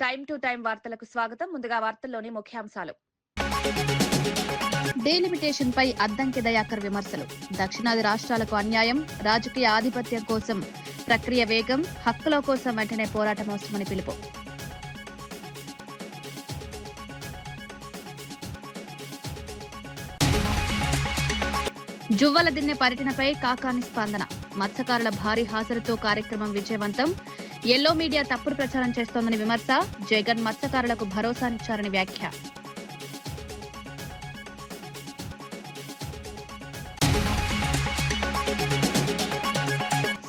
Time to time వార్తలకు స్వాగతం. ముందుగా వార్తల్లోని ముఖ్యాంశాలు. డీలిమిటేషన్ పై అద్దంకి దయాకర్ విమర్శలు. దక్షిణాది రాష్ట్రాలకు అన్యాయం, రాజకీయ ఆధిపత్యం కోసం ప్రక్రియ వేగం, హక్కుల కోసం వెంటనే పోరాటం అవసరమని పిలుపు. జువ్వల దిన్నె పర్యటనపై కాకాని స్పందన. మత్స్యకారుల భారీ హాజరుతో కార్యక్రమం విజయవంతం. ఎల్లో మీడియా తప్పుడు ప్రచారం చేస్తోందని విమర్శ. జగన్ మత్స్యకారులకు భరోసానిచ్చారని వ్యాఖ్య.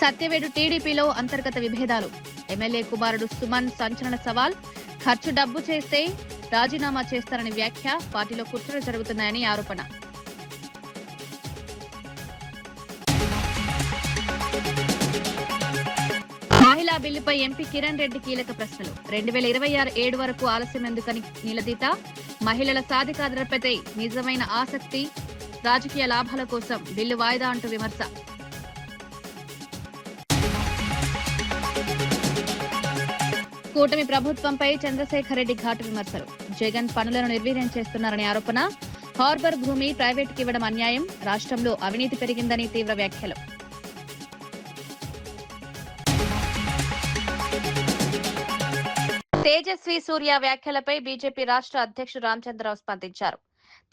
సత్యవేడు టీడీపీలో అంతర్గత విభేదాలు. ఎమ్మెల్యే కుమారుడు సుమన్ సంచలన సవాల్. ఖర్చు డబ్బు చేస్తే రాజీనామా చేస్తారని వ్యాఖ్య. పార్టీలో కుట్రలు జరుగుతున్నాయని ఆరోపణ. మహిళా బిల్లుపై ఎంపీ కిరణ్ రెడ్డి కీలక ప్రశ్నలు. 2026 వరకు ఆలస్యం ఎందుకని నిలదీత. మహిళల సాధికారతపై నిజమైన ఆసక్తి, రాజకీయ లాభాల కోసం బిల్లు వాయిదా అంటూ విమర్శ. కూటమి ప్రభుత్వంపై చంద్రశేఖర్ రెడ్డి ఘాటు విమర్శలు. జగన్ పనులను నిర్వీర్యం చేస్తున్నారని ఆరోపణ. హార్బర్ భూమి ప్రైవేటుకి ఇవ్వడం అన్యాయం, రాష్ట్రంలో అవినీతి పెరిగిందని తీవ్ర వ్యాఖ్యలు. తేజస్వి సూర్య వ్యాఖ్యలపై బీజేపీ రాష్ట్ర అధ్యక్షుడు రామచంద్రరావు స్పందించారు.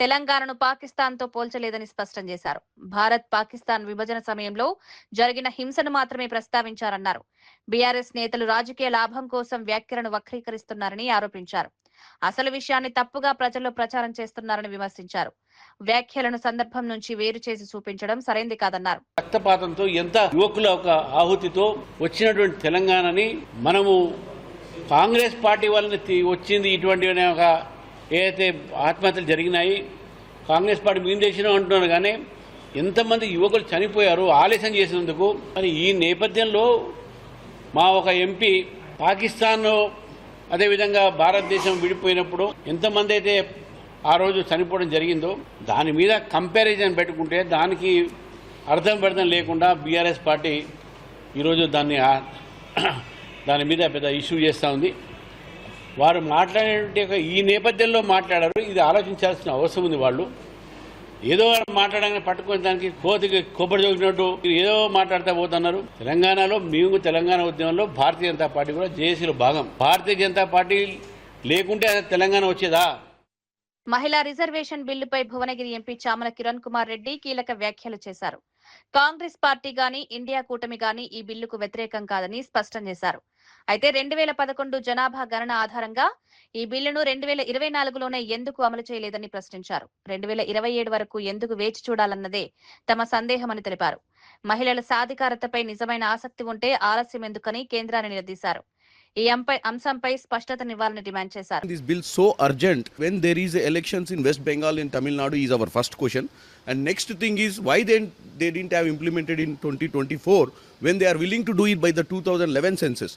తెలంగాణను పాకిస్తాన్తో పోల్చలేదని స్పష్టం చేశారు. భారత్ పాకిస్తాన్ విభజన సమయంలో జరిగిన హింసను మాత్రమే ప్రస్తావించారన్నారు. బీఆర్ఎస్ నేతలు రాజకీయ లాభం కోసం వ్యాఖ్యలను వక్రీకరిస్తున్నారని ఆరోపించారు. అసలు విషయాన్ని తప్పుగా ప్రజల్లో ప్రచారం చేస్తున్నారని విమర్శించారు. వ్యాఖ్యలను సందర్భం నుంచి వేరు చేసి చూపించడం సరైంది కాదన్నారు. రక్తపాతంతో ఎంత యువకుల ఒక ఆహుతితో వచ్చినటువంటి తెలంగాణని మనము కాంగ్రెస్ పార్టీ వాళ్ళని వచ్చింది ఇటువంటి ఒక ఏదైతే ఆత్మహత్యలు జరిగినాయి, కాంగ్రెస్ పార్టీ మేము చేసినా అంటున్నారు. కానీ ఎంతమంది యువకులు చనిపోయారు ఆలస్యం చేసినందుకు. మరి ఈ నేపథ్యంలో మా ఒక ఎంపీ పాకిస్తాన్ అదేవిధంగా భారతదేశం విడిపోయినప్పుడు ఎంతమంది అయితే ఆ రోజు చనిపోవడం జరిగిందో దాని మీద కంపారిజన్ పెట్టుకుంటే దానికి అర్థం పర్థం లేకుండా బీఆర్ఎస్ పార్టీ ఈరోజు దాని మీద పెద్ద ఇష్యూ చేస్తూ ఉంది. వారు మాట్లాడే ఈ నేపథ్యంలో మాట్లాడారు. ఇది ఆలోచించాల్సిన అవసరం ఉంది. వాళ్ళు ఏదో మాట్లాడగానే పట్టుకునే దానికి కోతికి కొబ్బరి చోకినట్టు ఏదో మాట్లాడుతూ పోతున్నారు. తెలంగాణలో మేము తెలంగాణ ఉద్యమంలో భారతీయ జనతా పార్టీ కూడా జేఏసీలో భాగం. భారతీయ జనతా పార్టీ లేకుంటే తెలంగాణ వచ్చేదా? మహిళా రిజర్వేషన్ బిల్లుపై భువనగిరి ఎంపీ చామల కిరణ్ కుమార్ రెడ్డి కీలక వ్యాఖ్యలు చేశారు. కాంగ్రెస్ పార్టీ గాని ఇండియా కూటమి గాని ఈ బిల్లుకు వ్యతిరేకం కాదని స్పష్టం చేశారు. అయితే 2011 జనాభా గణన ఆధారంగా ఈ బిల్లును 2024లోనే ఎందుకు అమలు చేయలేదని ప్రశ్నించారు. 2027 వరకు ఎందుకు వేచి చూడాలన్నదే తమ సందేహమని తెలిపారు. మహిళల సాధికారతపై నిజమైన ఆసక్తి ఉంటే ఆలస్యం ఎందుకని కేంద్రాన్ని నిలదీశారు. ఈ అంశంపై స్పష్టతనివ్వాలని డిమాండ్ చేశారు. This bill so urgent when there is elections in West Bengal and Tamil Nadu is our first question. And next thing is why then they didn't have implemented in 2024 when they are willing to do it by the 2011 census.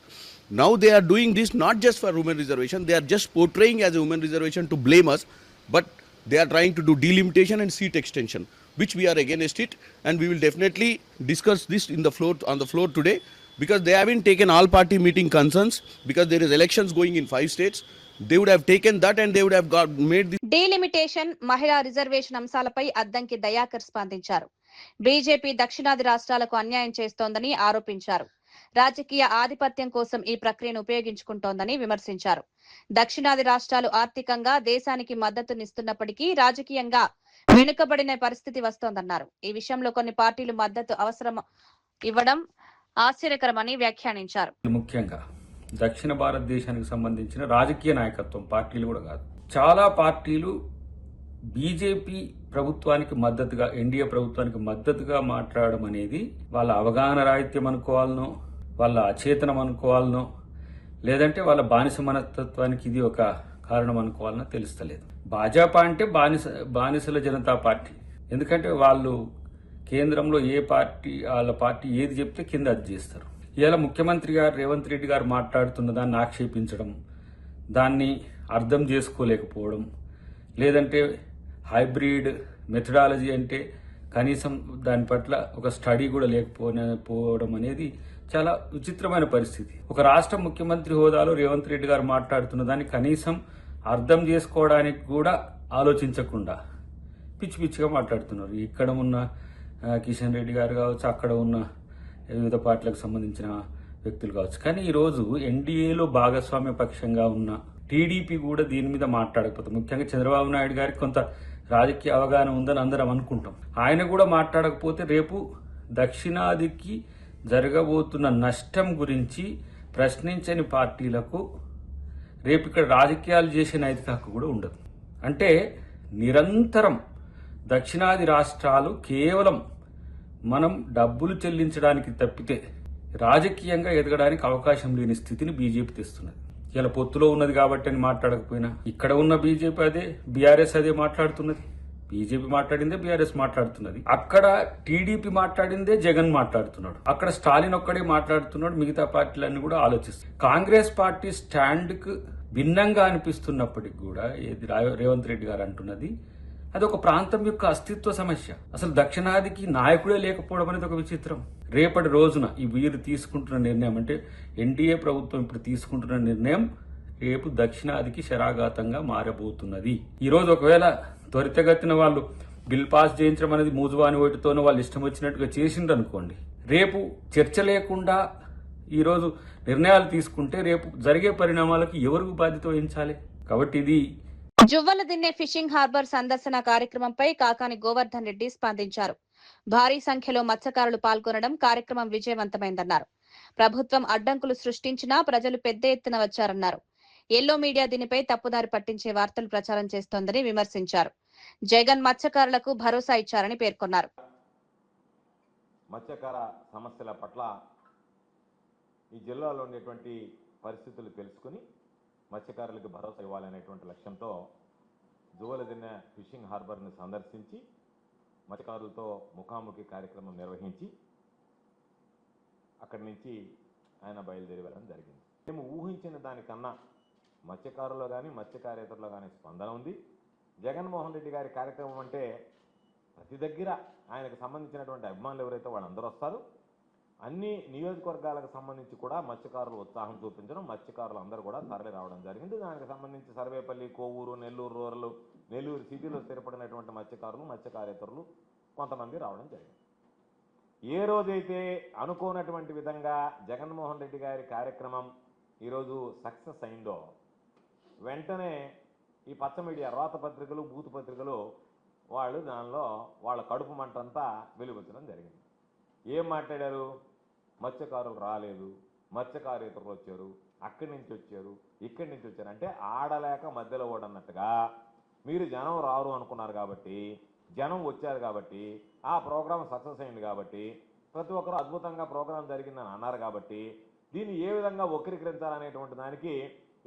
Now they are doing this not just for women reservation, they are just portraying as a women reservation to blame us, but they are trying to do delimitation and seat extension, which we are against it, and we will definitely discuss this on the floor today. Because they haven't taken all party meeting concerns, because there is elections going in 5 states, they would have taken that and they would have made the delimitation, మహిళా reservation అంశాలపై అద్దంకి దయాకర్ స్పందించారు. BJP దక్షిణాది రాష్ట్రాలకు అన్యాయం చేస్తోందని ఆరోపించారు. రాజకీయ ఆధిపత్యం కోసం ఈ ప్రక్రియను ఉపయోగించుకుంటోందని విమర్శించారు. దక్షిణాది రాష్ట్రాలు ఆర్థికంగా దేశానికి మద్దతునిస్తున్నప్పటికీ రాజకీయంగా వెనుకబడిన పరిస్థితి వస్తోందన్నారు. ఈ విషయంలో కొన్ని పార్టీలు మద్దతు అవసరం ఇవ్వడం ఆశ్చర్యకరమని వ్యాఖ్యానించారు. ముఖ్యంగా దక్షిణ భారతదేశానికి సంబంధించిన రాజకీయ నాయకత్వం పార్టీలు కూడా కాదు, చాలా పార్టీలు బీజేపీ ప్రభుత్వానికి మద్దతుగా, ఎన్డీఏ ప్రభుత్వానికి మద్దతుగా మాట్లాడడం అనేది వాళ్ళ అవగాహన రాహిత్యం అనుకోవాలనో, వాళ్ళ అచేతనం అనుకోవాలనో, లేదంటే వాళ్ళ బానిస మనస్తత్వానికి ఇది ఒక కారణం అనుకోవాలనో తెలుస్తలేదు. భాజపా అంటే బానిసల జనతా పార్టీ. ఎందుకంటే వాళ్ళు కేంద్రంలో ఏ పార్టీ, వాళ్ళ పార్టీ ఏది చెప్తే కింద అది చేస్తారు. ఇలా ముఖ్యమంత్రి గారు రేవంత్ రెడ్డి గారు మాట్లాడుతున్న దాన్ని ఆక్షేపించడం, దాన్ని అర్థం చేసుకోలేకపోవడం, లేదంటే హైబ్రిడ్ మెథడాలజీ అంటే కనీసం దాని పట్ల ఒక స్టడీ కూడా లేకపోవడం అనేది చాలా విచిత్రమైన పరిస్థితి. ఒక రాష్ట్ర ముఖ్యమంత్రి హోదాలో రేవంత్ రెడ్డి గారు మాట్లాడుతున్న దాన్ని కనీసం అర్థం చేసుకోవడానికి కూడా ఆలోచించకుండా పిచ్చి పిచ్చిగా మాట్లాడుతున్నారు. ఇక్కడ ఉన్న కిషన్ రెడ్డి గారు కావచ్చు, అక్కడ ఉన్న వివిధ పార్టీలకు సంబంధించిన వ్యక్తులు కావచ్చు. కానీ ఈరోజు ఎన్డీఏలో భాగస్వామ్య పక్షంగా ఉన్న టీడీపీ కూడా దీని మీద మాట్లాడకపోతే, ముఖ్యంగా చంద్రబాబు నాయుడు గారికి కొంత రాజకీయ అవగాహన ఉందని అందరం అనుకుంటాం. ఆయన కూడా మాట్లాడకపోతే రేపు దక్షిణాదికి జరగబోతున్న నష్టం గురించి ప్రశ్నించని పార్టీలకు రేపు ఇక్కడ రాజకీయాలు చేసే నైతిక హక్కు కూడా ఉండదు. అంటే నిరంతరం దక్షిణాది రాష్ట్రాలు కేవలం మనం డబ్బులు చెల్లించడానికి తప్పితే రాజకీయంగా ఎదగడానికి అవకాశం లేని స్థితిని బీజేపీ తెస్తున్నది. ఇలా పొత్తులో ఉన్నది కాబట్టి అని మాట్లాడకపోయినా ఇక్కడ ఉన్న బీజేపీ అదే, బీఆర్ఎస్ అదే మాట్లాడుతున్నది. బీజేపీ మాట్లాడిందే బీఆర్ఎస్ మాట్లాడుతున్నది. అక్కడ టీడీపీ మాట్లాడిందే జగన్ మాట్లాడుతున్నాడు. అక్కడ స్టాలిన్ ఒక్కడే మాట్లాడుతున్నాడు. మిగతా పార్టీలన్నీ కూడా ఆలోచిస్తాయి. కాంగ్రెస్ పార్టీ స్టాండ్ కు భిన్నంగా అనిపిస్తున్నప్పటికి కూడా రేవంత్ రెడ్డి గారు అంటున్నది అది ఒక ప్రాంతం యొక్క అస్తిత్వ సమస్య. అసలు దక్షిణాదికి నాయకుడే లేకపోవడం అనేది ఒక విచిత్రం. రేపటి రోజున ఈ వీరు తీసుకుంటున్న నిర్ణయం, అంటే ఎన్డీఏ ప్రభుత్వం ఇప్పుడు తీసుకుంటున్న నిర్ణయం రేపు దక్షిణాదికి శరాఘాతంగా మారబోతున్నది. ఈ రోజు ఒకవేళ త్వరితగతిన వాళ్ళు బిల్ పాస్ చేయించడం అనేది మూజువాని ఓటుతోనో వాళ్ళు ఇష్టం వచ్చినట్టుగా చేసిండ్రు అనుకోండి, రేపు చర్చ లేకుండా ఈరోజు నిర్ణయాలు తీసుకుంటే రేపు జరిగే పరిణామాలకు ఎవరికి బాధ్యత వహించాలి? కాబట్టి ఇది జువ్వల దిన్నె ఫిషింగ్ హార్బర్ సందర్శన కార్యక్రమంపై కాకాని గోవర్ధన్ రెడ్డి స్పందించారు. భారీ సంఖ్యలో మత్స్యకారులు పాల్గొనడం కార్యక్రమం విజయవంతమైందన్నారు. ప్రభుత్వం అడ్డంకులు సృష్టించినా ప్రజలు పెద్ద ఎత్తున వచ్చారన్నారు. ఎల్లో మీడియా దీనిపై తప్పుదారి పట్టించే వార్తలు ప్రచారం చేస్తోందని విమర్శించారు. జగన్ మత్స్యకారులకు భరోసా ఇచ్చారని పేర్కొన్నారు. మత్స్యకార సమస్యల పట్ల ఈ జిల్లాలో ఉండేటువంటి పరిస్థితులు తెలుసుకుని మత్స్యకారులకు భరోసా ఇవ్వాలనేటువంటి లక్ష్యంతో జువ్వల దిన్నె ఫిషింగ్ హార్బర్ని సందర్శించి మత్స్యకారులతో ముఖాముఖి కార్యక్రమం నిర్వహించి అక్కడి నుంచి ఆయన బయలుదేరి వెళ్ళడం జరిగింది. మేము ఊహించిన దానికన్నా మత్స్యకారుల్లో కానీ మత్స్యకారేతరులో కానీ స్పందన ఉంది. జగన్మోహన్ రెడ్డి గారి కార్యక్రమం అంటే ప్రతి దగ్గర ఆయనకు సంబంధించినటువంటి అభిమానులు ఎవరైతే వాళ్ళందరూ వస్తారు. అన్ని నియోజకవర్గాలకు సంబంధించి కూడా మత్స్యకారులు ఉత్సాహం చూపించడం, మత్స్యకారులు అందరూ కూడా తరలి రావడం జరిగింది. దానికి సంబంధించి సర్వేపల్లి, కోవూరు, నెల్లూరు రూరల్, నెల్లూరు సిటీలో స్థిరపడినటువంటి మత్స్యకారులు, మత్స్యకారేతరులు కొంతమంది రావడం జరిగింది. ఏ రోజైతే అనుకోనటువంటి విధంగా జగన్మోహన్ రెడ్డి గారి కార్యక్రమం ఈరోజు సక్సెస్ అయిందో వెంటనే ఈ పచ్చ మీడియా, రోత పత్రికలు, బూతు పత్రికలు వాళ్ళు దానిలో వాళ్ళ కడుపు మంటంతా వెలువచ్చడం జరిగింది. ఏం మాట్లాడారు? మత్స్యకారులు రాలేదు, మత్స్యకారేతరులు వచ్చారు, అక్కడి నుంచి వచ్చారు, ఇక్కడి నుంచి వచ్చారు. అంటే ఆడలేక మధ్యలో ఓడన్నట్టుగా మీరు జనం రారు అనుకున్నారు కాబట్టి, జనం వచ్చారు కాబట్టి, ఆ ప్రోగ్రాం సక్సెస్ అయింది కాబట్టి, ప్రతి ఒక్కరూ అద్భుతంగా ప్రోగ్రాం జరిగిందని అన్నారు కాబట్టి, దీన్ని ఏ విధంగా వక్రీకరించాలనేటువంటి దానికి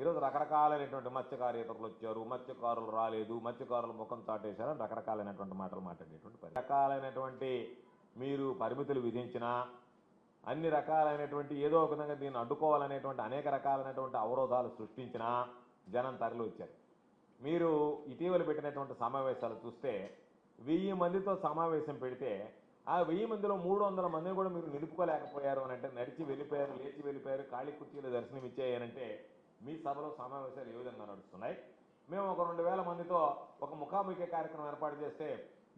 ఈరోజు రకరకాలైనటువంటి మత్స్యకారేతరులు వచ్చారు, మత్స్యకారులు రాలేదు, మత్స్యకారులు ముఖం చాటేశారని రకరకాలైనటువంటి మాటలు మాట్లాడేటువంటి రకాలైనటువంటి మీరు పరిమితులు విధించినా, అన్ని రకాలైనటువంటి ఏదో ఒక విధంగా దీన్ని అడ్డుకోవాలనేటువంటి అనేక రకాలైనటువంటి అవరోధాలు సృష్టించినా జనం తరలి వచ్చారు. మీరు ఇటీవల పెట్టినటువంటి సమావేశాలు చూస్తే 1000 మందితో సమావేశం పెడితే ఆ 1000 మందిలో 300 మందిని కూడా మీరు నిలుపుకోలేకపోయారు అని అంటే, నడిచి వెళ్ళిపోయారు, లేచి వెళ్ళిపోయారు, ఖాళీ కుర్చీలు దర్శనం ఇచ్చాయనంటే మీ సభలో సమావేశాలు ఏ విధంగా నడుస్తున్నాయి? మేము ఒక 2000 మందితో ఒక ముఖాముఖి కార్యక్రమం ఏర్పాటు చేస్తే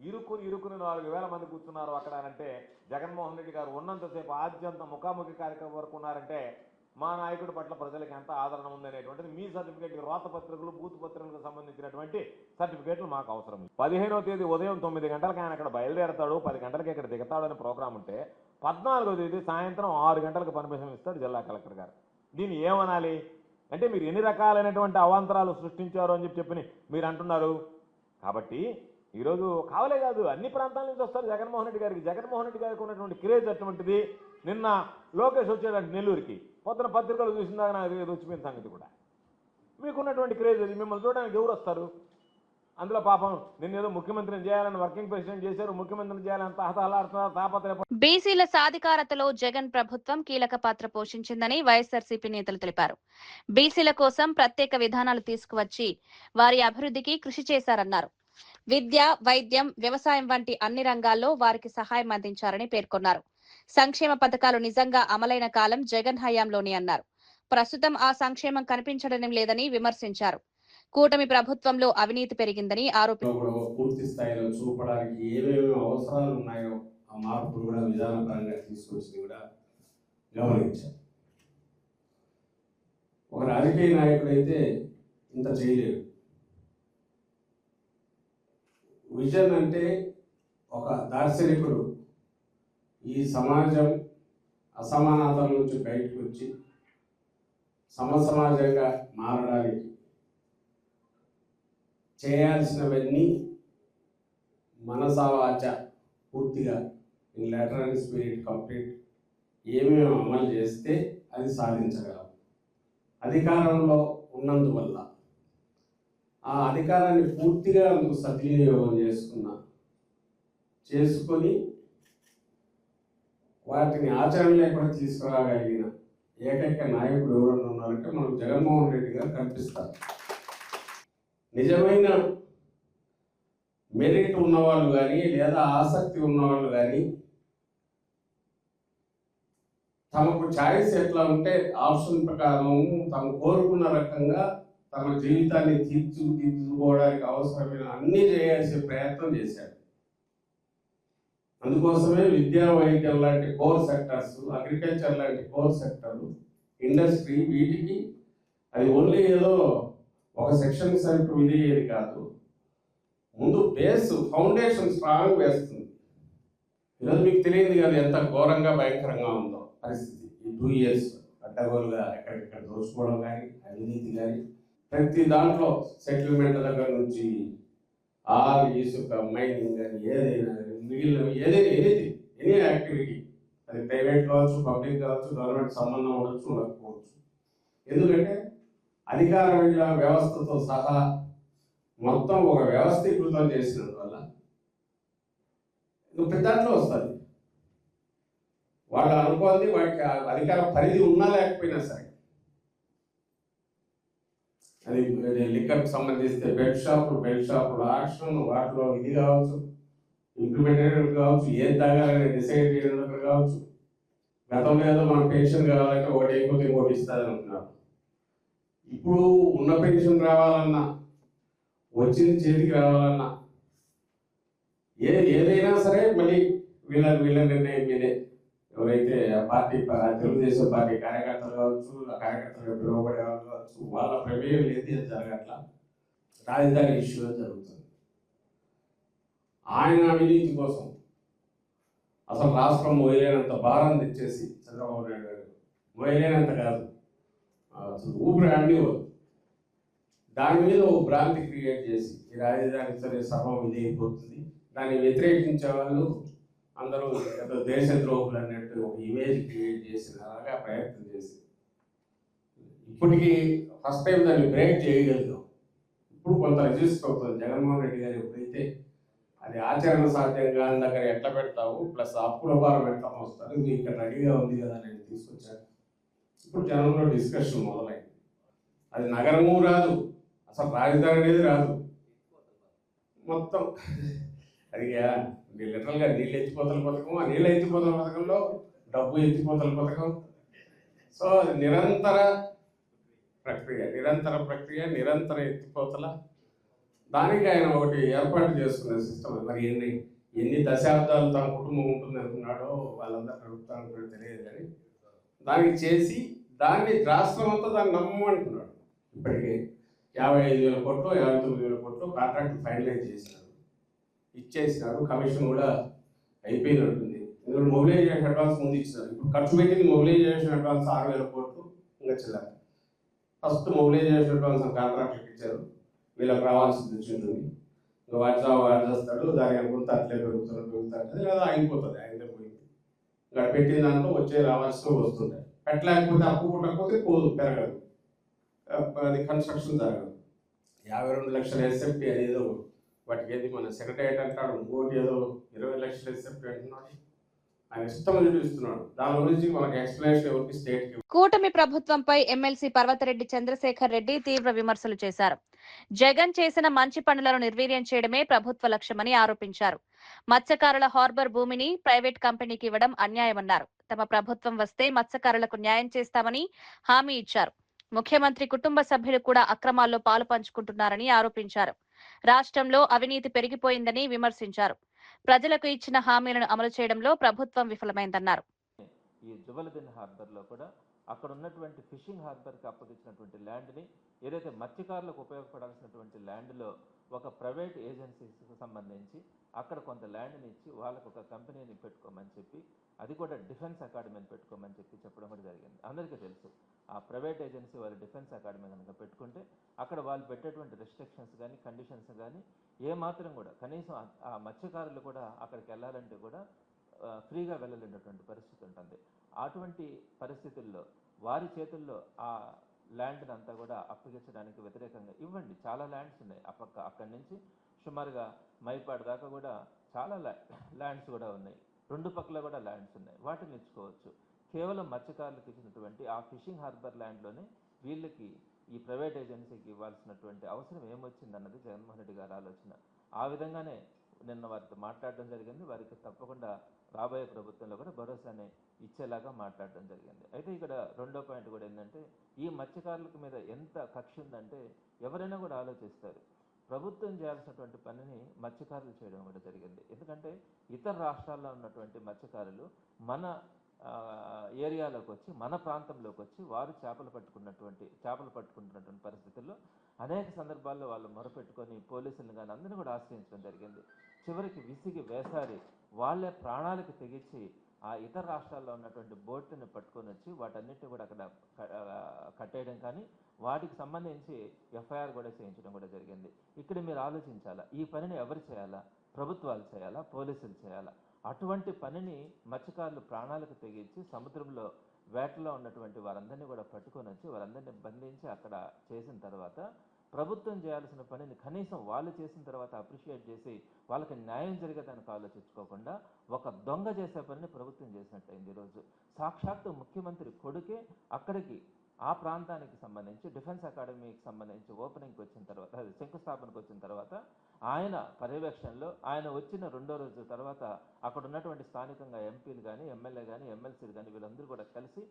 ఇరుకుని 4000 మంది కూర్చున్నారు అక్కడ అంటే, జగన్మోహన్ రెడ్డి గారు ఉన్నంతసేపు ఆద్యంత ముఖాముఖి కార్యక్రమం వరకు ఉన్నారంటే మా నాయకుడి పట్ల ప్రజలకు ఎంత ఆదరణ ఉందనేటువంటిది మీ సర్టిఫికేట్, రోత పత్రికలు, బూత్ పత్రికలకు సంబంధించినటువంటి సర్టిఫికేట్లు మాకు అవసరం. 15వ తేదీ ఉదయం 9 గంటలకు ఆయన అక్కడ బయలుదేరతాడు, 10 గంటలకి ఇక్కడ దిగుతాడు అనే ప్రోగ్రాం ఉంటే 14వ తేదీ సాయంత్రం 6 గంటలకు పర్మిషన్ ఇస్తాడు జిల్లా కలెక్టర్ గారు. దీన్ని ఏమనాలి? అంటే మీరు ఎన్ని రకాలైనటువంటి అవాంతరాలు సృష్టించారు అని చెప్పి మీరు అంటున్నారు. కాబట్టి ఈరోజు కావలే కాదు, అన్ని ప్రాంతాల నుంచి వస్తారు జగన్మోహన్ రెడ్డి గారికి. జగన్మోహన్ రెడ్డి గారికి ఉన్నటువంటి క్రేజ్ అటువంటిది. నిన్న లోకేష్ వచ్చాడంటే నెల్లూరుకి, పొద్దున పత్రికలు చూసిందాక నాకు వచ్చిపోయిన సంగతి కూడా. మీకున్నటువంటి క్రేజ్ అది. మిమ్మల్ని చూడడానికి ఎవరు వస్తారు? అందులో పాపం నిన్నేదో ముఖ్యమంత్రిని చేయాలని వర్కింగ్ ప్రెసిడెంట్ చేశారు, ముఖ్యమంత్రిని చేయాలని తహతహలాడుతున్నారు, తాపత్రయ. బీసీల సాధికారతలో జగన్ ప్రభుత్వం కీలక పాత్ర పోషించిందని వైఎస్ఆర్సీపీ నేతలు తెలిపారు. బీసీల కోసం ప్రత్యేక విధానాలు తీసుకువచ్చి వారి అభివృద్ధికి కృషి చేశారన్నారు. విద్య, వైద్యం, వ్యవసాయం వంటి అన్ని రంగాల్లో వారికి సహాయం అందించారని పేర్కొన్నారు. సంక్షేమ పథకాలు నిజంగా అమలైన కాలం జగన్ హయాంలోని అన్నారు. ప్రస్తుతం ఆ సంక్షేమం కనిపించడం లేదని విమర్శించారు. కూటమి ప్రభుత్వంలో అవినీతి పెరిగిందని ఆరోపించారు. కూడా పూర్తి స్థాయిలో చూపడానికి ఏమేమి అవసరాలు ఉన్నాయో ఆ మార్పులు కూడా విధానపరంగా తీసుకొచ్చి కూడా గమనించారు. ఒక రాజకీయ నాయకుడైతే ఇంత చేయలేడు. విజన్ అంటే ఒక దార్శనికుడు ఈ సమాజం అసమానతల నుంచి బయటకు వచ్చి సమసమాజంగా మారడానికి చేయాల్సినవన్నీ మనసావాచ పూర్తిగా in letter and spirit complete ఏమేమి అమలు చేస్తే అది సాధించగలం. అధికారంలో ఉన్నందువల్ల ఆ అధికారాన్ని పూర్తిగా అందుకు సద్వినియోగం చేసుకొని వాటిని ఆచరణలో కూడా తీసుకురాగలిగిన ఏకైక నాయకుడు ఎవరైనా ఉన్నారంటే మనకు జగన్మోహన్ రెడ్డి గారు కనిపిస్తారు. నిజమైన మెరిట్ ఉన్నవాళ్ళు కానీ లేదా ఆసక్తి ఉన్నవాళ్ళు కానీ తమకు ఛాయిస్ ఎట్లా ఉంటే ఆప్షన్ ప్రకారం తాము కోరుకున్న రకంగా తమ జీవితాన్ని తీర్చుకోవడానికి అవసరమైన అన్ని చేయాల్సిన ప్రయత్నం చేశాడు. అందుకోసమే విద్యా, వైద్యం లాంటి కోర్ సెక్టర్స్, అగ్రికల్చర్ లాంటి కోర్ సెక్టర్లు, ఇండస్ట్రీ, వీటికి అది ఓన్లీ ఏదో ఒక సెక్షన్ సరిగ్గా విధియేది కాదు. ముందు బేస్ ఫౌండేషన్ స్ట్రాంగ్ వేస్తుంది. ఈరోజు మీకు తెలియదు కదా ఎంత ఘోరంగా భయంకరంగా ఉందో పరిస్థితి. ఈ 2 years అడ్డగోలుగా ఎక్కడెక్కడ దోచుకోవడం కానీ, అవినీతి కానీ, ప్రతి దాంట్లో సెటిల్మెంట్ దగ్గర నుంచి ఆల్ ఇసుక, మైనింగ్ కానీ ఏదైనా మిగిలిన ఎనీ యాక్టివిటీ, అది ప్రైవేట్ కావచ్చు, పబ్లిక్ కావచ్చు, గవర్నమెంట్ సంబంధం ఉండొచ్చు, ఉండకపోవచ్చు. ఎందుకంటే అధికార వ్యవస్థతో సహా మొత్తం ఒక వ్యవస్థీకృతం చేసినందువల్ల ఇది దాంట్లో వస్తుంది. వాళ్ళు అనుకోవాలి వాటికి అధికార పరిధి ఉన్నా లేకపోయినా సరే. అది లిక్కర్కి సంబంధిస్తే బెల్ట్ షాపులు ఆక్షన్, వాటిలో ఇది కావచ్చు, ఇంప్లిమెంటేషన్ కావచ్చు, ఏది తాగాలని డిసైడ్ చేయడం కావచ్చు. గతంలో ఏదో మన పెన్షన్ కావాలంటే ఒకటి అయిపోతే ఇంకోటి ఇస్తుందని అంటున్నారు. ఇప్పుడు ఉన్న పెన్షన్ రావాలన్నా, వచ్చింది చేతికి రావాలన్నా, ఏదైనా సరే మళ్ళీ వీళ్ళ నిర్ణయం మీదే. ఎవరైతే పార్టీ తెలుగుదేశం పార్టీ కార్యకర్తలు కావచ్చు, ఆ కార్యకర్తలుగా పిలువబడే వాళ్ళు కావచ్చు, వాళ్ళ ప్రమేయం లేదు, అది జరగట్లా. రాజధాని ఇష్యూ జరుగుతుంది. ఆయన అవినీతి కోసం అసలు రాష్ట్రం మోయలేనంత భారం తెచ్చేసి చంద్రబాబు నాయుడు గారు మోయలేనంత కాదు, అసలు ఊపిరి అడినివ్వదు. దాని మీద ఒక భ్రాంతి క్రియేట్ చేసి ఈ రాజధాని సరే సర్వం ఇదైపోతుంది, దాన్ని వ్యతిరేకించే వాళ్ళు అందరూ ఏదో దేశద్రోహులు అన్నట్టు ఒక ఇమేజ్ క్రియేట్ చేసినలాగా ప్రయత్నం చేసి ఇప్పటికీ ఫస్ట్ టైం దాన్ని బ్రేక్ చేయగలిగాం. ఇప్పుడు కొంత రిజిస్టర్ అవుతుంది. జగన్మోహన్ రెడ్డి గారు ఎప్పుడైతే అది ఆచరణ సాధ్యంగా దగ్గర ఎట్లా పెడతావు, ప్లస్ అప్పుల భారం ఎట్లా వస్తారు, ఇది ఇక్కడ రెడీగా ఉంది కదా నేను తీసుకొచ్చాను. ఇప్పుడు జనంలో డిస్కషన్ మొదలైంది. అది నగరము రాదు, అసలు రాజధాని అనేది రాదు, మొత్తం అది లిటరల్గా నీళ్ళు ఎత్తిపోతల పథకం, ఆ నీళ్ళ ఎత్తిపోతల పథకంలో డబ్బు ఎత్తిపోతల పథకం. సో అది నిరంతర ప్రక్రియ, నిరంతర ఎత్తిపోతల. దానికి ఆయన ఒకటి ఏర్పాటు చేసుకునే సిస్టమ్. మరి ఎన్ని దశాబ్దాలు తన కుటుంబం ఉంటుంది అనుకున్నాడో వాళ్ళందరూ అడుగుతాను కూడా తెలియదు. కానీ దానికి చేసి దాన్ని రాష్ట్రం అంతా దాన్ని నమ్మమంటున్నాడు. ఇప్పటికే 55,000 కోట్లు 59,000 కోట్లు కాంట్రాక్ట్ ఫైనలైజ్ చేసినాడు, ఇచ్చేసినాడు. కమిషన్ కూడా అయిపోయినట్టుంది. ఎందుకంటే మొబిలైజేషన్ అడ్వాన్స్ ముందు ఇచ్చినారు. ఇప్పుడు ఖర్చు పెట్టింది మొబిలైజేషన్ అడ్వాన్స్ 6,000 కోట్లు ఇంకా చిల్లర. ఫస్ట్ మొబిలైజేషన్ అడ్వాన్స్ కాంట్రాక్ట్కి ఇచ్చారు, వీళ్ళకి రావాల్సింది వచ్చింటుంది. ఇంకా వాటి చేస్తాడు, దాని అనుకుంటే అట్లే పెరుగుతుంది, లేదా ఆగిపోతుంది. ఆయన పోయింది ఇక్కడ పెట్టిన దాంట్లో రావాల్సినవి వస్తుంటాయి. పెట్టలేకపోతే అప్పు పుట్టకపోతే పెరగదు, అది కన్స్ట్రక్షన్ జరగదు. 52 లక్షల ఎస్ఎఫ్టీ అదేదో వాటికి ఏది మన సెక్రటరియట్ అంటాడు, ఇంకోటి ఏదో 20 లక్షల ఎస్ఎఫ్టీ అంటున్నాడు. ఆయన ఇష్టం చూపిస్తున్నాడు. దాని గురించి మనకి ఎక్స్ప్లెనేషన్ ఎవరికి స్టేట్. కూటమి ప్రభుత్వంపై ఎమ్మెల్సీ పర్వతరెడ్డి చంద్రశేఖర్ రెడ్డి తీవ్ర విమర్శలు చేశారు. జగన్ చేసిన మంచి పనులను నిర్వీర్యం చేయడమే ప్రభుత్వ లక్ష్యమని ఆరోపించారు. మత్స్యకారుల హార్బర్ భూమిని ప్రైవేట్ కంపెనీకి ఇవ్వడం అన్యాయమన్నారు. తమ ప్రభుత్వం వస్తే మత్స్యకారులకు న్యాయం చేస్తామని హామీ ఇచ్చారు. ముఖ్యమంత్రి కుటుంబ సభ్యులు కూడా అక్రమాల్లో పాలు పంచుకుంటున్నారని ఆరోపించారు. రాష్ట్రంలో అవినీతి పెరిగిపోయిందని విమర్శించారు. ప్రజలకు ఇచ్చిన హామీలను అమలు చేయడంలో ప్రభుత్వం విఫలమైందన్నారు. ఈ జువలదిన్ హార్బర్లో కూడా అక్కడ ఉన్నటువంటి ఫిషింగ్ హార్బర్కి అప్పగించినటువంటి ల్యాండ్ని ఏదైతే మత్స్యకారులకు ఉపయోగపడాల్సినటువంటి ల్యాండ్లో ఒక ప్రైవేట్ ఏజెన్సీకి సంబంధించి అక్కడ కొంత ల్యాండ్ని ఇచ్చి వాళ్ళకు ఒక కంపెనీని పెట్టుకోమని చెప్పి, అది కూడా డిఫెన్స్ అకాడమీని పెట్టుకోమని చెప్పి చెప్పడం కూడా జరిగింది. అందరికీ తెలుసు ఆ ప్రైవేట్ ఏజెన్సీ వాళ్ళు డిఫెన్స్ అకాడమీ కనుక పెట్టుకుంటే అక్కడ వాళ్ళు పెట్టేటువంటి రెస్ట్రిక్షన్స్ కానీ కండిషన్స్ కానీ ఏమాత్రం కూడా కనీసం ఆ మత్స్యకారులు కూడా అక్కడికి వెళ్ళాలంటే కూడా ఫ్రీగా వెళ్ళలేనటువంటి పరిస్థితి ఉంటుంది. అటువంటి పరిస్థితుల్లో వారి చేతుల్లో ఆ ల్యాండ్ని అంతా కూడా అప్పగించడానికి వ్యతిరేకంగా ఇవ్వండి. చాలా ల్యాండ్స్ ఉన్నాయి అక్కడి నుంచి సుమారుగా మైపాడు దాకా కూడా చాలా ల్యాండ్స్ కూడా ఉన్నాయి. రెండు పక్కల కూడా ల్యాండ్స్ ఉన్నాయి, వాటిని ఇచ్చుకోవచ్చు. కేవలం మత్స్యకారులకు ఇచ్చినటువంటి ఆ ఫిషింగ్ హార్బర్ ల్యాండ్లోనే వీళ్ళకి ఈ ప్రైవేట్ ఏజెన్సీకి ఇవ్వాల్సినటువంటి అవసరం ఏమొచ్చిందన్నది జగన్మోహన్ రెడ్డి గారి ఆలోచన. ఆ విధంగానే నిన్న వారితో మాట్లాడడం జరిగింది. వారికి తప్పకుండా రాబోయే ప్రభుత్వంలో కూడా భరోసాని ఇచ్చేలాగా మాట్లాడడం జరిగింది. అయితే ఇక్కడ రెండో పాయింట్ కూడా ఏంటంటే, ఈ మత్స్యకారుల మీద ఎంత కక్ష ఉందంటే ఎవరైనా కూడా ఆలోచిస్తారు. ప్రభుత్వం చేయాల్సినటువంటి పనిని మత్స్యకారులు చేయడం కూడా జరిగింది. ఎందుకంటే ఇతర రాష్ట్రాల్లో ఉన్నటువంటి మత్స్యకారులు మన ఏరియాలోకి వచ్చి, మన ప్రాంతంలోకి వచ్చి వారు చేపలు పట్టుకుంటున్నటువంటి పరిస్థితుల్లో అనేక సందర్భాల్లో వాళ్ళు మొరపెట్టుకొని పోలీసులను కానీ అందరినీ కూడా ఆశ్రయించడం జరిగింది. చివరికి విసిగి వేసారి వాళ్ళే ప్రాణాలకు తెగించి ఆ ఇతర రాష్ట్రాల్లో ఉన్నటువంటి బోట్ని పట్టుకొని వచ్చి వాటన్నిటిని కూడా అక్కడ కట్టేయడం కానీ వాటికి సంబంధించి ఎఫ్ఐఆర్ కూడా చేయించడం కూడా జరిగింది. ఇక్కడ మీరు ఆలోచించాలా, ఈ పనిని ఎవరు చేయాలా? ప్రభుత్వాలు చేయాలా? పోలీసులు చేయాలా? అటువంటి పనిని మత్స్యకారులు ప్రాణాలకు తెగించి సముద్రంలో వేటలో ఉన్నటువంటి వారందరినీ కూడా పట్టుకొని వచ్చి వారందరినీ బంధించి అక్కడ చేసిన తర్వాత ప్రభుత్వం చేయాల్సిన పనిని కనీసం వాళ్ళు చేసిన తర్వాత అప్రిషియేట్ చేసి వాళ్ళకి న్యాయం జరిగేదానికి ఆలోచించుకోకుండా ఒక దొంగ చేసే పనిని ప్రభుత్వం చేసినట్టయింది. ఈరోజు సాక్షాత్తు ముఖ్యమంత్రి కొడుకే అక్కడికి ఆ ప్రాంతానికి సంబంధించి డిఫెన్స్ అకాడమీకి సంబంధించి ఓపెనింగ్కి వచ్చిన తర్వాత, శంకుస్థాపనకు వచ్చిన తర్వాత ఆయన పర్యవేక్షణలో ఆయన వచ్చిన రెండో రోజు తర్వాత అక్కడ ఉన్నటువంటి స్థానికంగా ఎంపీలు కానీ ఎమ్మెల్యే కానీ ఎమ్మెల్సీలు కానీ వీళ్ళందరూ కూడా కలిసి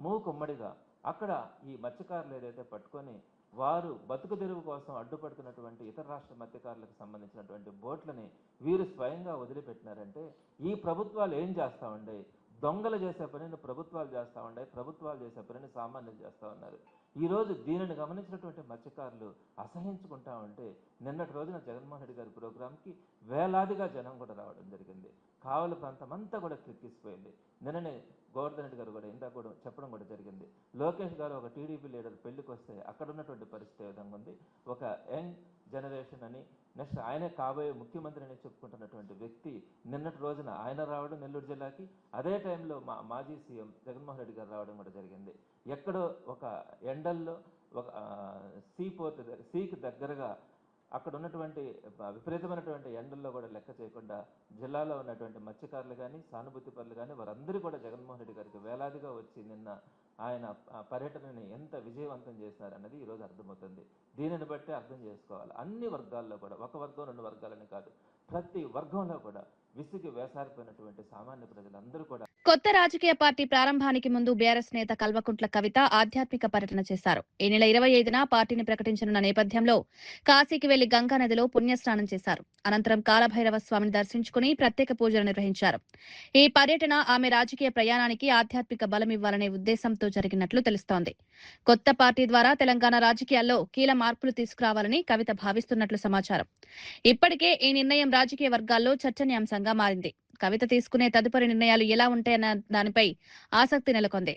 మూకుమ్మడిగా అక్కడ ఈ మత్స్యకారులు ఏదైతే పట్టుకొని వారు బతుకు తెరువు కోసం అడ్డుపడుతున్నటువంటి ఇతర రాష్ట్ర మత్స్యకారులకు సంబంధించినటువంటి బోట్లని వీరు స్వయంగా వదిలిపెట్టినారంటే ఈ ప్రభుత్వాలు ఏం చేస్తూ ఉండే? దొంగలు చేసే పనిని ప్రభుత్వాలు చేస్తూ ఉండే, ప్రభుత్వాలు చేసే పనిని సామాన్యులు చేస్తూ ఉన్నారు. ఈరోజు దీనిని గమనించినటువంటి మత్స్యకారులు అసహించుకుంటా ఉంటే నిన్నటి రోజున జగన్మోహన్ రెడ్డి గారి ప్రోగ్రాంకి వేలాదిగా జనం కూడా రావడం జరిగింది. కావలి ప్రాంతం అంతా కూడా క్లిక్కిసిపోయింది. నిన్ననే గోవర్ధన్ రెడ్డి గారు కూడా ఇందాక కూడా చెప్పడం కూడా జరిగింది. లోకేష్ గారు ఒక టీడీపీ లీడర్ పెళ్లికి వస్తే అక్కడ ఉన్నటువంటి పరిస్థితి ఏ విధంగా ఉంది? ఒక యంగ్ జనరేషన్ అని, నెక్స్ట్ ఆయనే కాబోయే ముఖ్యమంత్రి అని చెప్పుకుంటున్నటువంటి వ్యక్తి నిన్నటి రోజున ఆయన రావడం నెల్లూరు జిల్లాకి, అదే టైంలో మాజీ సీఎం జగన్మోహన్ రెడ్డి గారు రావడం కూడా జరిగింది. ఎక్కడో ఒక ఎండల్లో ఒక సీకి దగ్గరగా అక్కడ ఉన్నటువంటి విపరీతమైనటువంటి ఎండల్లో కూడా లెక్క చేయకుండా జిల్లాలో ఉన్నటువంటి మత్స్యకారులు కానీ సానుభూతి పరులు కానీ వారందరూ కూడా జగన్మోహన్ రెడ్డి గారికి వేలాదిగా వచ్చి నిన్న ఆయన పర్యటనని ఎంత విజయవంతం చేసినారన్నది ఈరోజు అర్థమవుతుంది. దీనిని బట్టి అర్థం చేసుకోవాలి, అన్ని వర్గాల్లో కూడా, ఒక వర్గం రెండు వర్గాలని కాదు, ప్రతి వర్గంలో కూడా విసిగి వేసారిపోయినటువంటి సామాన్య ప్రజలందరూ కూడా. కొత్త రాజకీయ పార్టీ ప్రారంభానికి ముందు బీఆర్ఎస్ నేత కల్వకుంట్ల కవిత ఆధ్యాత్మిక పర్యటన చేశారు. ఈ నెల 25న పార్టీని ప్రకటించనున్న నేపథ్యంలో కాశీకి వెళ్లి గంగానదిలో పుణ్యస్నానం చేశారు. అనంతరం కాలభైరవ స్వామిని దర్శించుకుని ప్రత్యేక పూజలు నిర్వహించారు. ఈ పర్యటన ఆమె రాజకీయ ప్రయాణానికి ఆధ్యాత్మిక బలమివ్వాలనే ఉద్దేశంతో జరిగినట్లు తెలుస్తోంది. కొత్త పార్టీ ద్వారా తెలంగాణ రాజకీయాల్లో కీల మార్పులు తీసుకురావాలని కవిత భావిస్తున్నట్లు సమాచారం. ఇప్పటికే ఈ నిర్ణయం రాజకీయ వర్గాల్లో చర్చనీయాంశంగా మారింది. కవిత తీసుకునే తదుపరి నిర్ణయాలు ఎలా ఉంటాయన్న దానిపై ఆసక్తి నెలకొంది.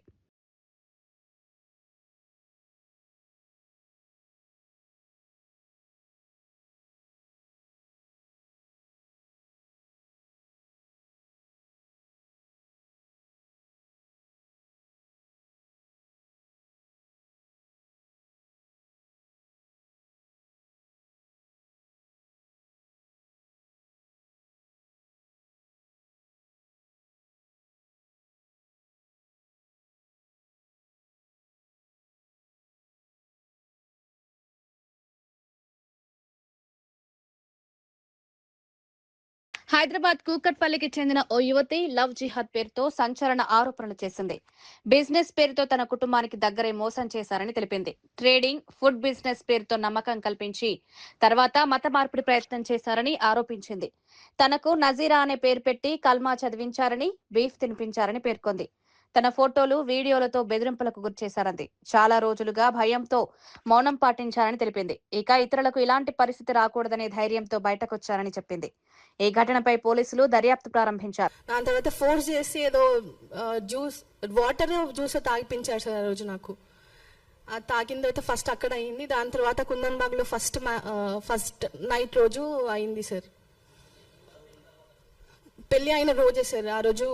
హైదరాబాద్ కూకట్పల్లికి చెందిన ఓ యువతి లవ్ జిహాద్ పేరుతో సంచలన ఆరోపణలు చేసింది. బిజినెస్ పేరుతో తన కుటుంబానికి దగ్గరే మోసం చేశారని తెలిపింది. ట్రేడింగ్, ఫుడ్ బిజినెస్ పేరుతో నమ్మకం కల్పించి తర్వాత మత మార్పిడి ప్రయత్నం చేశారని ఆరోపించింది. తనకు నజీరా అనే పేరు పెట్టి కల్మా చదివించారని, బీఫ్ తినిపించారని పేర్కొంది. తన ఫోటోలు, వీడియోలతో బెదిరింపులకు గురిచేశారంది. చాలా రోజులుగా భయంతో మౌనం పాటించారని తెలిపింది. ఇక ఇతరులకు ఇలాంటి పరిస్థితి రాకూడదనే ధైర్యంతో బయటకొచ్చారని చెప్పింది. ఈ ఘటనపై పోలీసులు దర్యాప్తు ప్రారంభించారు. దాని తర్వాత ఫోర్స్ చేసి ఏదో వాటర్ జ్యూస్ తాగిపించారు సార్ ఆ రోజు నాకు. అది తాగిన తర్వాత ఫస్ట్ అక్కడ అయింది. దాని తర్వాత కుందన్బాగ్ లో ఫస్ట్ నైట్ రోజు అయింది సార్. పెళ్లి అయిన రోజే సార్. ఆ రోజు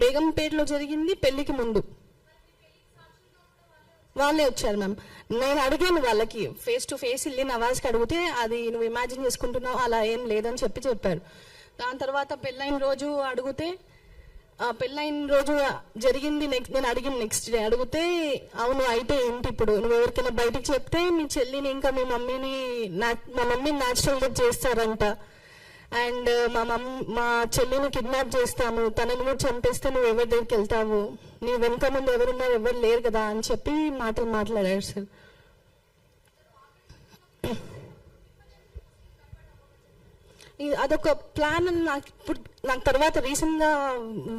బేగంపేటలో జరిగింది. పెళ్లికి ముందు వాళ్ళే వచ్చారు మ్యామ్. నేను అడిగాను వాళ్ళకి, ఫేస్ టు ఫేస్ వెళ్ళి నవాజ్కి అడిగితే అది నువ్వు ఇమాజిన్ చేసుకుంటున్నావు, అలా ఏం లేదని చెప్పారు. దాని తర్వాత పెళ్ళైన రోజు అడిగితే పెళ్ళైన రోజు జరిగింది. నేను అడిగిన నెక్స్ట్ డే అడిగితే, అవును అయితే ఏంటి ఇప్పుడు నువ్వు ఎవరికైనా బయటికి చెప్తే మీ చెల్లిని ఇంకా మీ మమ్మీని మా మమ్మీని న్యాచురల్గా చేస్తారంట, అండ్ మా చెల్లిని కిడ్నాప్ చేస్తాము, తనని కూడా చంపేస్తే నువ్వు ఎవరి దగ్గరికి వెళ్తావు, నీ వెనక ముందు ఎవరున్నారు, ఎవరు లేరు కదా అని చెప్పి మాట్లాడారు సార్. అదొక ప్లాన్ నాకు తర్వాత రీసెంట్గా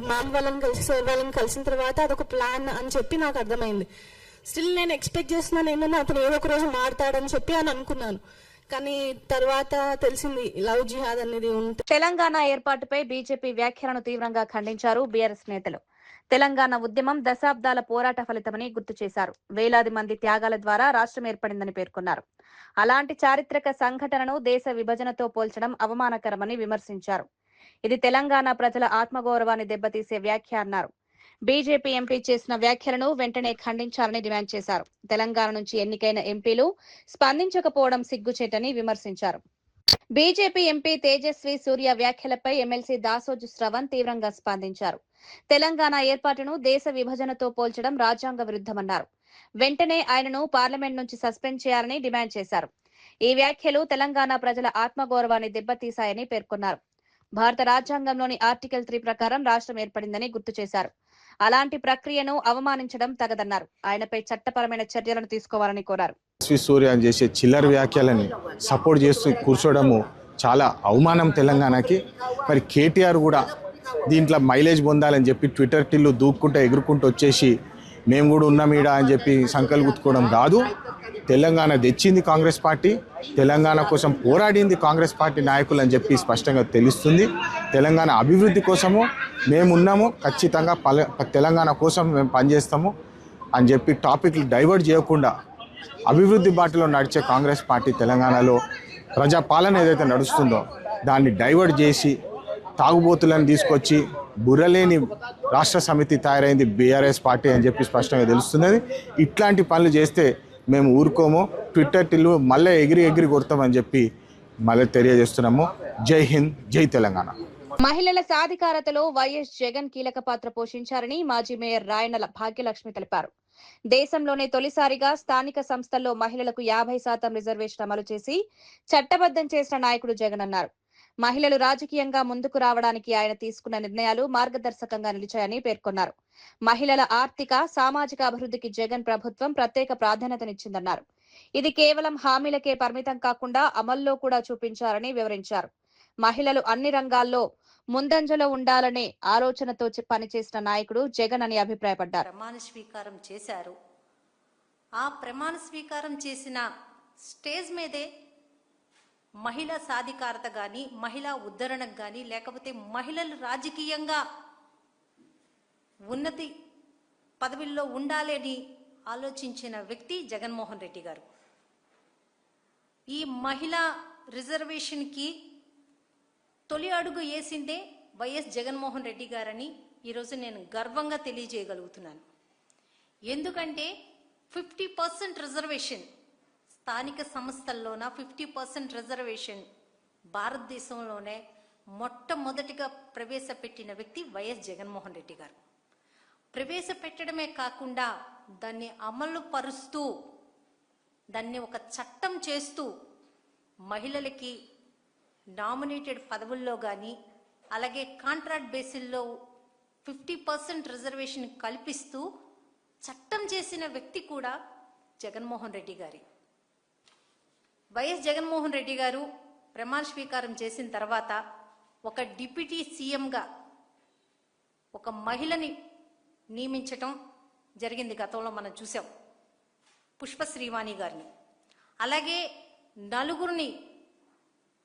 మ్యామ్ వాళ్ళని కలిసి సార్ వాళ్ళని కలిసిన తర్వాత అదొక ప్లాన్ అని చెప్పి నాకు అర్థమైంది. స్టిల్ నేను ఎక్స్పెక్ట్ చేస్తున్నాను ఏంటంటే అతను ఏదో ఒక రోజు మారుతాడని చెప్పి అని అనుకున్నాను. కానీ తర్వాత తెలిసింది లవ్ జిహాద్ అనేది ఉంటుంది. తెలంగాణ ఏర్పాటుపై బీజేపీ వ్యాఖ్యలను తీవ్రంగా ఖండించారు బీఆర్ఎస్ నేతలు. తెలంగాణ ఉద్యమం దశాబ్దాల పోరాట ఫలితమని గుర్తు చేశారు. వేలాది మంది త్యాగాల ద్వారా రాష్ట్రం ఏర్పడిందని పేర్కొన్నారు. అలాంటి చారిత్రక సంఘటనను దేశ విభజనతో పోల్చడం అవమానకరమని విమర్శించారు. ఇది తెలంగాణ ప్రజల ఆత్మగౌరవాన్ని దెబ్బతీసే వ్యాఖ్య అన్నారు. బీజేపీ ఎంపీ చేసిన వ్యాఖ్యలను వెంటనే ఖండించాలని డిమాండ్ చేశారు. తెలంగాణ నుంచి ఎన్నికైన ఎంపీలు స్పందించకపోవడం సిగ్గుచేటని విమర్శించారు. బీజేపీ ఎంపీ తేజస్వి సూర్య వ్యాఖ్యలపై ఎమ్మెల్సీ దాసోజు శ్రవణ్ తీవ్రంగా స్పందించారు. తెలంగాణ ఏర్పాటును దేశ విభజనతో పోల్చడం రాజ్యాంగ విరుద్ధమన్నారు. వెంటనే ఆయనను పార్లమెంట్ నుంచి సస్పెండ్ చేయాలని డిమాండ్ చేశారు. ఈ వ్యాఖ్యలు తెలంగాణ ప్రజల ఆత్మగౌరవాన్ని దెబ్బతీశాయని పేర్కొన్నారు. భారత రాజ్యాంగంలోని ఆర్టికల్ 3 ప్రకారం రాష్ట్రం ఏర్పడిందని గుర్తు చేశారు. అలాంటి ప్రక్రియను అవమానించడం తగదన్నారు. ఆయనపై చట్టపరమైన చర్యలను తీసుకోవాలని కోరారు. సూర్య చేసే చిల్లర వ్యాఖ్యలని సపోర్ట్ చేస్తూ కూర్చోవడము చాలా అవమానం తెలంగాణకి. మరి కేటీఆర్ కూడా దీంట్లో మైలేజ్ పొందాలని చెప్పి ట్విట్టర్ టిల్లు దూక్కుంటూ ఎగురుకుంటూ వచ్చేసి మేము కూడా ఉన్నామీడ అని చెప్పి సంకలు గుర్తుకోవడం కాదు. తెలంగాణ తెచ్చింది కాంగ్రెస్ పార్టీ, తెలంగాణ కోసం పోరాడింది కాంగ్రెస్ పార్టీ నాయకులు అని చెప్పి స్పష్టంగా తెలుస్తుంది. తెలంగాణ అభివృద్ధి కోసము మేమున్నాము, ఖచ్చితంగా తెలంగాణ కోసం మేము పనిచేస్తాము అని చెప్పి టాపిక్లు డైవర్ట్ చేయకుండా అభివృద్ధి బాటలో నడిచే కాంగ్రెస్ పార్టీ తెలంగాణలో ప్రజాపాలన ఏదైతే నడుస్తుందో దాన్ని డైవర్ట్ చేసి తాగుబోతులను తీసుకొచ్చి బుర్రలేని రాష్ట్ర సమితి తయారైంది బీఆర్ఎస్ పార్టీ అని చెప్పి స్పష్టంగా తెలుస్తున్నది. ఇట్లాంటి పనులు చేస్తే మేము ఊరుకోము, ట్విట్టర్ టిల్లు మళ్ళీ ఎగిరి కొడతామని చెప్పి మళ్ళీ తెలియజేస్తున్నాము. జై హింద్, జై తెలంగాణ. మహిళల సాధికారతలో వైఎస్ జగన్ కీలక పాత్ర పోషించారని మాజీ మేయర్ రాయనల భాగ్యలక్ష్మి తెలిపారు. దేశంలోనే తొలిసారిగా స్థానిక సంస్థల్లో మహిళలకు 50% రిజర్వేషన్ అమలు చేసి చట్టబద్ధం చేసిన నాయకుడు జగన్ అన్నారు. మహిళలు రాజకీయంగా ముందుకు రావడానికి ఆయన తీసుకున్న నిర్ణయాలు మార్గదర్శకంగా నిలిచాయని పేర్కొన్నారు. మహిళల ఆర్థిక, సామాజిక అభివృద్ధికి జగన్ ప్రభుత్వం ప్రత్యేక ప్రాధాన్యతనిచ్చిందన్నారు. ఇది కేవలం హామీలకే పరిమితం కాకుండా అమల్లో కూడా చూపించారని వివరించారు. మహిళలు అన్ని రంగాల్లో ముందంజలో ఉండాలనే ఆలోచనతో పనిచేసిన నాయకుడు జగన్ అని అభిప్రాయపడ్డారు. ప్రమాణ స్వీకారం చేశారు. ఆ ప్రమాణ స్వీకారం చేసిన స్టేజ్ మీదే మహిళా సాధికారత కానీ, మహిళా ఉద్ధరణకు కానీ, లేకపోతే మహిళలు రాజకీయంగా ఉన్నతి పదవుల్లో ఉండాలని ఆలోచించిన వ్యక్తి జగన్మోహన్ రెడ్డి గారు. ఈ మహిళా రిజర్వేషన్కి తొలి అడుగు వేసిందే వైఎస్ జగన్మోహన్ రెడ్డి గారని ఈరోజు నేను గర్వంగా తెలియజేయగలుగుతున్నాను. ఎందుకంటే 50% రిజర్వేషన్ స్థానిక సంస్థల్లోన 50% రిజర్వేషన్ భారతదేశంలోనే మొట్టమొదటిగా ప్రవేశపెట్టిన వ్యక్తి వైఎస్ జగన్మోహన్ రెడ్డి గారు. ప్రవేశపెట్టడమే కాకుండా దాన్ని అమలు పరుస్తూ, దాన్ని ఒక చట్టం చేస్తూ మహిళలకి నామినేటెడ్ పదవుల్లో కానీ అలాగే కాంట్రాక్ట్ బేసిల్లో 50% రిజర్వేషన్ కల్పిస్తూ చట్టం చేసిన వ్యక్తి కూడా జగన్మోహన్ రెడ్డి గారి. వైఎస్ జగన్మోహన్ రెడ్డి గారు ప్రమాణ స్వీకారం చేసిన తర్వాత ఒక డిప్యూటీ సీఎంగా ఒక మహిళని నియమించటం జరిగింది. గతంలో మనం చూసాం పుష్ప శ్రీవాణి గారిని. అలాగే నలుగురిని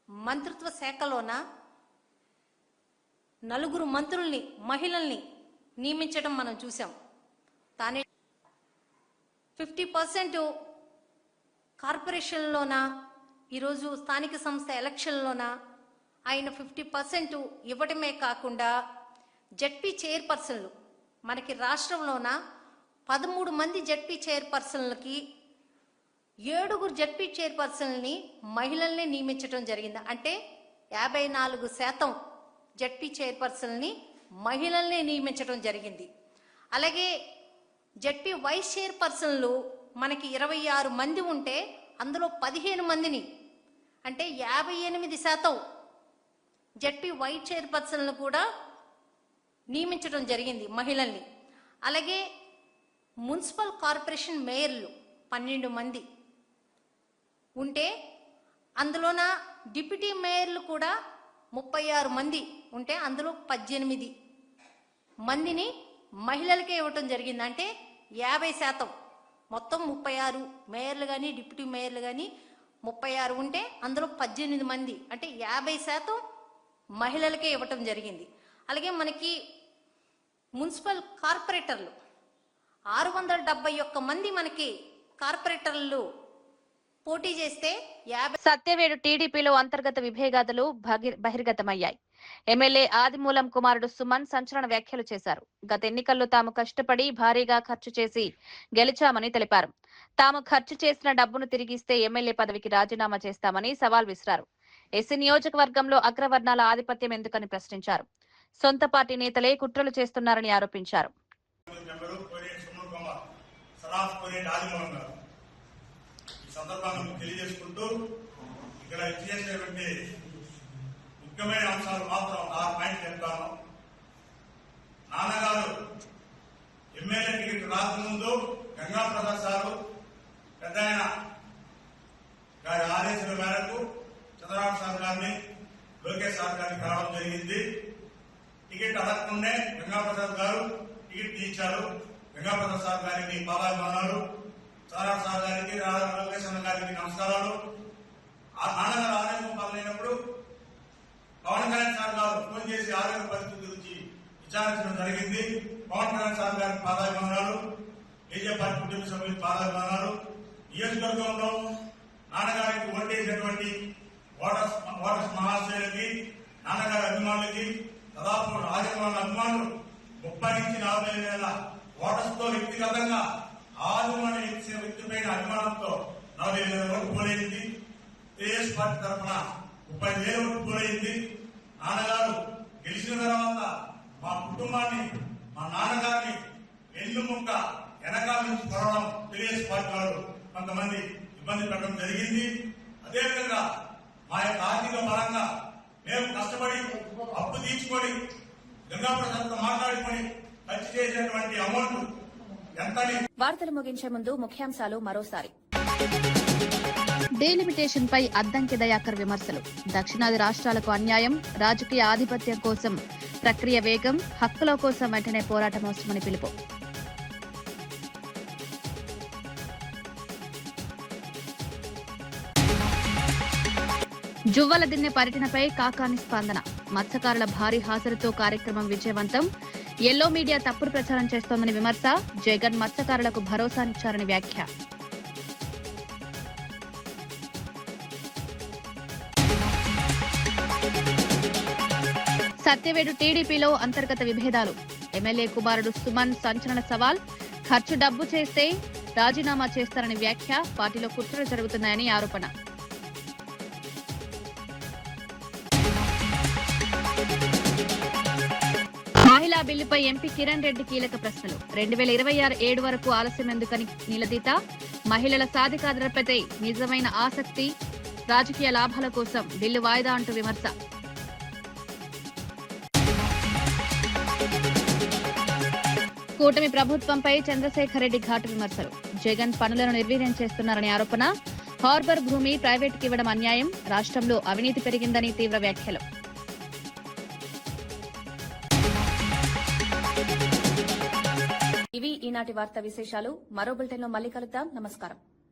మంత్రిత్వ శాఖలోన నలుగురు మంత్రుల్ని మహిళల్ని నియమించడం మనం చూసాం. తానే 50% కార్పొరేషన్లోన ఈరోజు స్థానిక సంస్థ ఎలక్షన్లోన ఆయన 50% ఇవ్వటమే కాకుండా జడ్పీ చైర్పర్సన్లు మనకి రాష్ట్రంలోన 13 మంది జడ్పీ చైర్పర్సన్లకి 7 జడ్పీ చైర్పర్సన్ని మహిళల్ని నియమించడం జరిగింది. అంటే 54% జడ్పీ చైర్పర్సన్ని మహిళల్ని నియమించడం జరిగింది. అలాగే జడ్పీ వైస్ చైర్పర్సన్లు మనకి 26 మంది ఉంటే అందులో 15 మందిని అంటే 58% జడ్పీ వైస్ చైర్పర్సన్లు కూడా నియమించడం జరిగింది మహిళల్ని. అలాగే మున్సిపల్ కార్పొరేషన్ మేయర్లు 12 మంది ఉంటే అందులోన డిప్యూటీ మేయర్లు కూడా 36 మంది ఉంటే అందులో 18 మందిని మహిళలకే ఇవ్వటం జరిగింది. అంటే 50%. మొత్తం 36 మేయర్లు కానీ డిప్యూటీ మేయర్లు కానీ 36 ఉంటే అందులో 18 మంది అంటే 50% మహిళలకే ఇవ్వటం జరిగింది. అలాగే మనకి మున్సిపల్ కార్పొరేటర్లు 671 మంది మనకి కార్పొరేటర్లు పోటీ చేస్తే 50. సత్యవేడు టీడీపీలో అంతర్గత విభేదాలు బహిర్గతమయ్యాయి. ఎమ్మెల్యే ఆదిమూలం కుమారుడు సుమన్ సంచలన వ్యాఖ్యలు చేశారు. గత ఎన్నికల్లో తాము కష్టపడి భారీగా ఖర్చు చేసి గెలిచామని తెలిపారు. తాము ఖర్చు చేసిన డబ్బును తిరిగిస్తే ఎమ్మెల్యే పదవికి రాజీనామా చేస్తామని సవాల్ విసిరారు. ఎస్సీ నియోజకవర్గంలో అగ్రవర్ణాల ఆధిపత్యం ఎందుకని ప్రశ్నించారు. సొంత పార్టీ నేతలే కుట్రలు చేస్తున్నారని ఆరోపించారు. ముఖ్యమైన అంశాలు మాత్రం 6 పాయింట్ చెప్తాను. నాన్నగారు ఎమ్మెల్యే టికెట్ రాకముందు గంగాప్రసాద్ సారు పెద్ద ఆయన గారి ఆదేశాల మేరకు చంద్రబాబు సార్ గారిని లోకేష్ సార్ గారిని రావడం జరిగింది. టికెట్ అడగకుండే గంగాప్రసాద్ గారు టికెట్ తీర్చారు. గంగాప్రసాద్ సార్ గారికి పాదాభివందనాలు, చంద్రబాబు సార్ గారికి లోకేష్ గారికి నమస్కారాలు. ఆ నాన్నగారు ఆరోగ్యం పాలైనప్పుడు పవన్ కళ్యాణ్ సార్ గారు ఫోన్ చేసి ఆరోగ్య పరిస్థితి గురించి విచారించడం జరిగింది. పవన్ కళ్యాణ్ సార్ గారికి పాదాభివందనాలు, బీజేపీ పార్టీ కుటుంబ సభ్యులకు పాదాభివందనాలు. నియోజకవర్గంలో నాన్నగారికి ఓటేసినటువంటి ఓటర్స్ మహాశయులకి, నాన్నగారి అభిమానులకి, దాదాపు రాజకీయ అభిమానులు 30 నుంచి 40 వేల ఓటర్స్ తో వ్యక్తిగతంగా ఆదిమూలం ఇచ్చిన వ్యక్తిపైన అభిమానంతో 40 వేల ఓట్లు పోలైంది. టీఆర్ఎస్ పార్టీ తరఫున 30,000 ఓట్లు పోలైంది. నాన్నగారు గెలిచిన తర్వాత మా కుటుంబాన్ని, మా నాన్నగారిని వెన్నుముక్క వెనకాల నుంచి కొరవడం టీఆర్ఎస్ పార్టీ వాళ్ళు కొంతమంది ఇబ్బంది పెట్టడం జరిగింది. అదేవిధంగా మా యొక్క ఆర్థిక పరంగా మేము కష్టపడి అప్పు తీర్చుకొని గంగాప్రసాద్తో మాట్లాడుకొని ఖర్చు చేసినటువంటి అమౌంట్ ఎంతని. వార్తలు ముగించే ముందు ముఖ్యాంశాలు మరోసారి. డీలిమిటేషన్ పై అద్దంకి దయాకర్ విమర్శలు. దక్షిణాది రాష్ట్రాలకు అన్యాయం, రాజకీయ ఆధిపత్యం కోసం ప్రక్రియ వేగం, హక్కుల కోసం వెంటనే పోరాటం అవసరమని పిలుపు. జువ్వలదిన్నె పర్యటనపై కాకాని స్పందన. మత్స్యకారుల భారీ హాజరుతో కార్యక్రమం విజయవంతం. ఎల్లో మీడియా తప్పుడు ప్రచారం చేస్తోందని విమర్శ. జగన్ మత్స్యకారులకు భరోసానిచ్చారని వ్యాఖ్య. సత్యవేడు టీడీపీలో అంతర్గత విభేదాలు. ఎమ్మెల్యే కుమారుడు సుమన్ సంచలన సవాల్. ఖర్చు డబ్బు చేస్తే రాజీనామా చేస్తారని వ్యాఖ్య. పార్టీలో కుట్రలు జరుగుతున్నాయని ఆరోపణ. మహిళా బిల్లుపై ఎంపీ కిరణ్ రెడ్డి కీలక ప్రశ్నలు. 2026 వరకు ఆలస్యం ఎందుకని నిలదీత. మహిళల సాధికారతపై నిజమైన ఆసక్తి రాజకీయ లాభాల కోసం బిల్లు వాయిదా అంటూ విమర్శ. కూటమి ప్రభుత్వంపై చంద్రశేఖర్ రెడ్డి ఘాటు విమర్శలు. జగన్ పనులను నిర్వీర్యం చేస్తున్నారని ఆరోపణ. హార్బర్ భూమి ప్రైవేటుకి ఇవ్వడం అన్యాయం. రాష్ట్రంలో అవినీతి పెరిగిందని తీవ్ర వ్యాఖ్యలు. ఇవి ఈనాటి వార్తా విశేషాలు. మరో బులెటిన్లో మళ్ళీ కలుద్దాం. నమస్కారం.